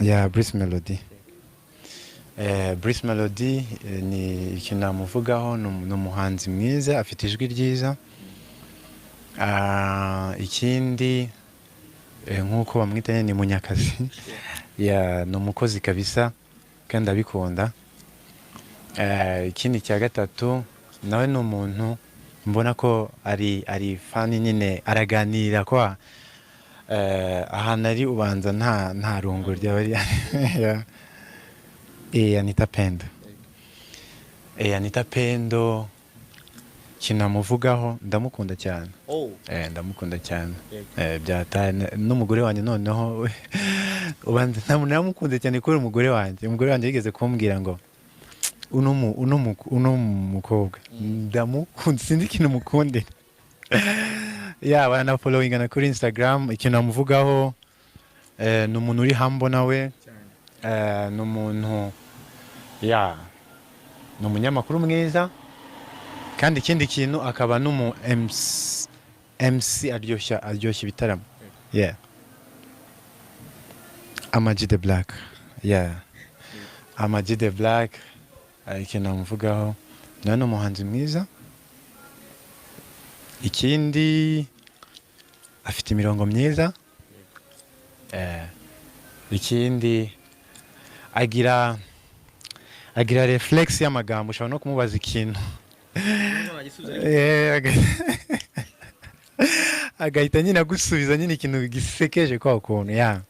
ya Bruce Melody. Bruce Melody ni ikintu namuvugaho, ni umuhanzi mwiza, afite ijwi ryiza. Ikindi nk'uko bamwita ni munyakazi. Ya ni umukozi kabisa kandi abikunda. Ikindi cya gatatu nawe ni umuntu mbona ko ari fani nyine, araganira kwa ahantu ari ubanza nta rungu ry'abari. Anita Pendo. Anita Pendo kinamuvugaho, ndamukunda cyane. Ndamukunda cyane. N'umugore wanjye noneho ubanza namukunze cyane kuri umugore wanjye yigeze kumbwira ngo uno mukobwa ndamukunze, sinzi ikintu mukundira. Bana following na kuri Instagram. Ikintu namuvugaho ni umuntu uri humble nawe. Ni umuntu ni umunyamakuru mwiza, kandi ikindi kintu akaba n'umu MC aryoshya ibitaramo. Amaji the Black. Amaji the Black ikintu namuvugaho nawe ni umuhanzi mwiza. Ikindi afite imirongo myiza. Ikindi agira reflex y'amagambo, ushobora no kumubaza ikintu agahita nyine agusubiza nyine ikintu gisekeje kwa ukuntu.